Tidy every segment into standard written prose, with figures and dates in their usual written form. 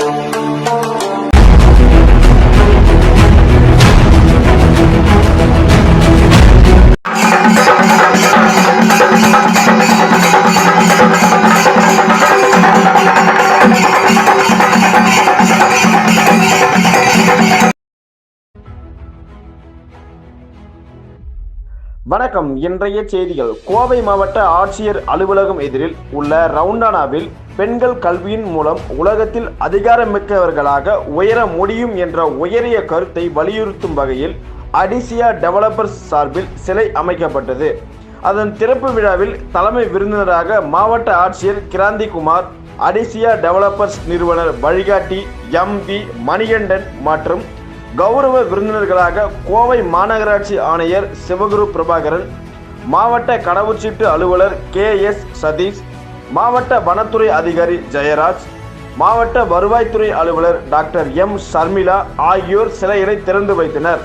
வணக்கம். இன்றைய செய்திகள். கோவை மாவட்ட ஆட்சியர் அலுவலகம் எதிரில் உள்ள ரவுண்டானாவில் பெண்கள் கல்வியின் மூலம் உலகத்தில் அதிகாரமிக்கவர்களாக உயர முடியும் என்ற உயரிய கருத்தை வலியுறுத்தும் வகையில் அடிசியா டெவலப்பர்ஸ் சார்பில் சிலை அமைக்கப்பட்டது. அதன் திறப்பு விழாவில் தலைமை விருந்தினராக மாவட்ட ஆட்சியர் கிராந்திகுமார், அடிசியா டெவலப்பர்ஸ் நிறுவனர் வழிகாட்டி எம்பி மணிகண்டன் மற்றும் கௌரவ விருந்தினர்களாக கோவை மாநகராட்சி ஆணையர் சிவகுரு பிரபாகரன், மாவட்ட கடவுச்சீட்டு அலுவலர் KS சதீஷ், மாவட்ட வனத்துறை அதிகாரி ஜெயராஜ், மாவட்ட வருவாய்த்துறை அலுவலர் டாக்டர் M சர்மிளா ஆகியோர் சிலைகளை திறந்து வைத்தனர்.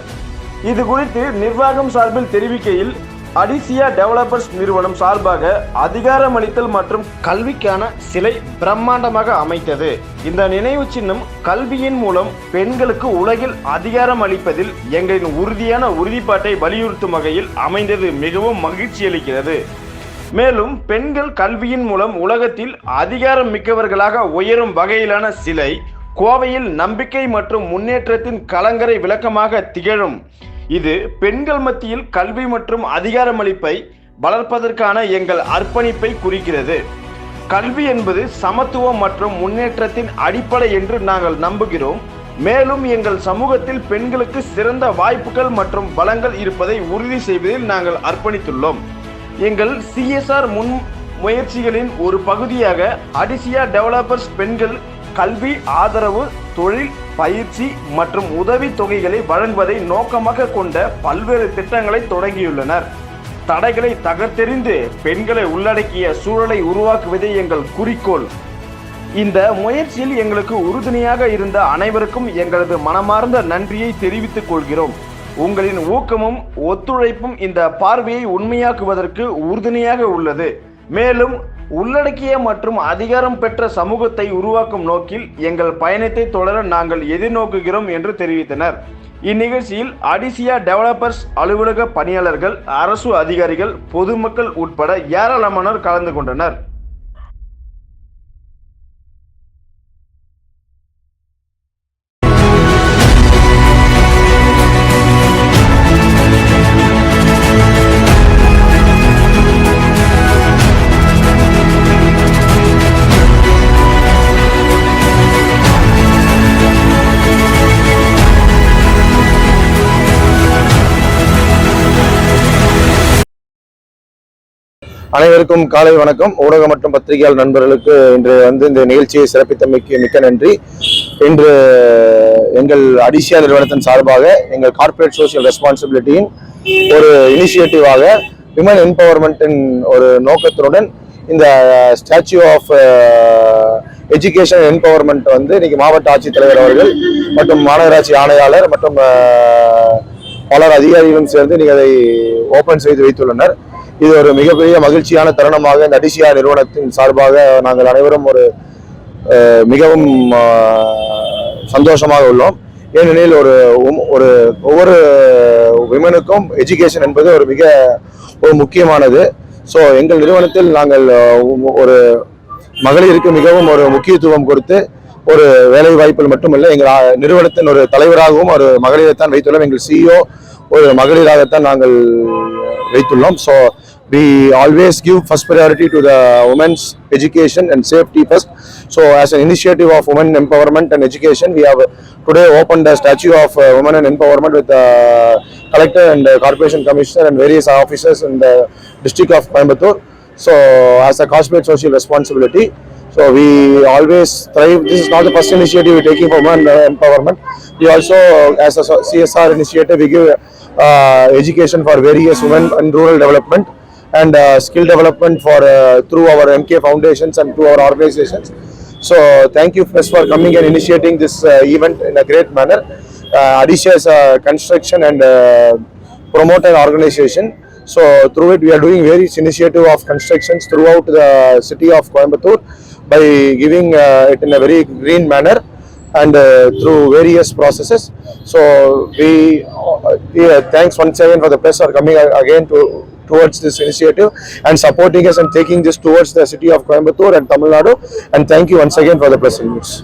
இது குறித்து நிர்வாகம் சார்பில் தெரிவிக்கையில், அடிசியா டெவலப்பர்ஸ் நிறுவனம் சார்பாக அதிகாரமளித்தல் மற்றும் கல்விக்கான சிலை பிரம்மாண்டமாக அமைத்தது. இந்த நினைவு சின்னம் கல்வியின் மூலம் பெண்களுக்கு உலகில் அதிகாரம் அளிப்பதில் எங்களின் உறுதியான உறுதிப்பாட்டை வலியுறுத்தும் வகையில் அமைந்தது மிகவும் மகிழ்ச்சி அளிக்கிறது. மேலும் பெண்கள் கல்வியின் மூலம் உலகத்தில் அதிகாரம் மிக்கவர்களாக உயரும் வகையிலான சிலை கோவையில் நம்பிக்கை மற்றும் முன்னேற்றத்தின் கலங்கரை விளக்கமாக திகழும். இது பெண்கள் மத்தியில் கல்வி மற்றும் அதிகாரமளிப்பை வளர்ப்பதற்கான எங்கள் அர்ப்பணிப்பை குறிக்கிறது. கல்வி என்பது சமத்துவம் மற்றும் முன்னேற்றத்தின் அடிப்படை என்று நாங்கள் நம்புகிறோம். மேலும் எங்கள் சமூகத்தில் பெண்களுக்கு சிறந்த வாய்ப்புகள் மற்றும் வளங்கள் இருப்பதை உறுதி செய்வதில் நாங்கள் அர்ப்பணித்துள்ளோம். எங்கள் CSR முன் முயற்சிகளின் ஒரு பகுதியாக அடிசியா டெவலப்பர்ஸ் பெண்கள் கல்வி ஆதரவு, தொழில் பயிற்சி மற்றும் உதவி தொகைகளை வழங்குவதை நோக்கமாக கொண்ட பல்வேறு திட்டங்களை தொடங்கியுள்ளனர். தடைகளை தகர்த்தெறிந்து பெண்களை உள்ளடக்கிய சூழலை உருவாக்குவதே எங்கள் குறிக்கோள். இந்த முயற்சியில் எங்களுக்கு உறுதுணையாக இருந்த அனைவருக்கும் எங்களது மனமார்ந்த நன்றியை தெரிவித்துக் கொள்கிறோம். உங்களின் ஊக்கமும் ஒத்துழைப்பும் இந்த பார்வையை உண்மையாக்குவதற்கு உறுதுணையாக உள்ளது. மேலும் உள்ளடக்கிய மற்றும் அதிகாரம் பெற்ற சமூகத்தை உருவாக்கும் நோக்கில் எங்கள் பயணத்தை தொடர நாங்கள் எதிர்நோக்குகிறோம் என்று தெரிவித்தனர். இந்நிகழ்ச்சியில் அடிசியா டெவலப்பர்ஸ் அலுவலக பணியாளர்கள், அரசு அதிகாரிகள், பொதுமக்கள் உட்பட ஏராளமானோர் கலந்து கொண்டனர். அனைவருக்கும் காலை வணக்கம். ஊடக மற்றும் பத்திரிகையாளர் நண்பர்களுக்கு இன்று இந்த நிகழ்ச்சியை சிறப்பித்தமைக்கு மிக்க நன்றி. இன்று எங்கள் அடிசியா நிறுவனத்தின் சார்பாக எங்கள் கார்ப்பரேட் சோசியல் ரெஸ்பான்சிபிலிட்டியின் ஒரு இனிஷியேட்டிவாக விமன் எம்பவர்மெண்ட்டின் ஒரு நோக்கத்துடன் இந்த ஸ்டாச்சு ஆஃப் எஜுகேஷன் எம்பவர்மெண்ட் இன்னைக்கு மாவட்ட ஆட்சித்தலைவர் அவர்கள் மற்றும் மாநகராட்சி ஆணையாளர் மற்றும் பலர் அதிகாரிகளும் சேர்ந்து இன்னைக்கு அதை ஓபன் செய்து வைத்துள்ளனர். இது ஒரு மிகப்பெரிய மகிழ்ச்சியான தருணமாக இந்த அடிசியா நிறுவனத்தின் சார்பாக நாங்கள் அனைவரும் மிகவும் சந்தோஷமாக உள்ளோம். ஏனெனில் ஒவ்வொரு விமனுக்கும் எஜுகேஷன் என்பது ஒரு முக்கியமானது. ஸோ எங்கள் நிறுவனத்தில் நாங்கள் ஒரு மகளிருக்கு மிகவும் ஒரு முக்கியத்துவம் கொடுத்து ஒரு வேலை வாய்ப்பில் மட்டுமல்ல, எங்கள் நிறுவனத்தின் ஒரு தலைவராகவும் ஒரு மகளிரைத்தான் வைத்துள்ளோம். எங்கள் CEO ஒரு மகளிராகத்தான் நாங்கள் வைத்துள்ளோம். So we always give first priority to the women's education and safety first. So as an initiative of women empowerment and education, we have today opened a statue of women and empowerment with the collector and corporation commissioner and various officers in the district of Coimbatore. So as a corporate social responsibility, so we always thrive. This is not the first initiative we're taking for women empowerment. We also, as a CSR initiative, we give education for various women and rural development and skill development for through our MK foundations and through our organizations. So thank you first for coming and initiating this event in a great manner. Adysia is a construction and promoter organization. So through it we are doing various initiative of constructions throughout the city of Coimbatore by giving it in a very green manner. and through various processes. So thanks once again for the press for coming again towards this initiative and supporting us and taking this towards the city of Coimbatore and Tamil Nadu, and thank you once again for the press release.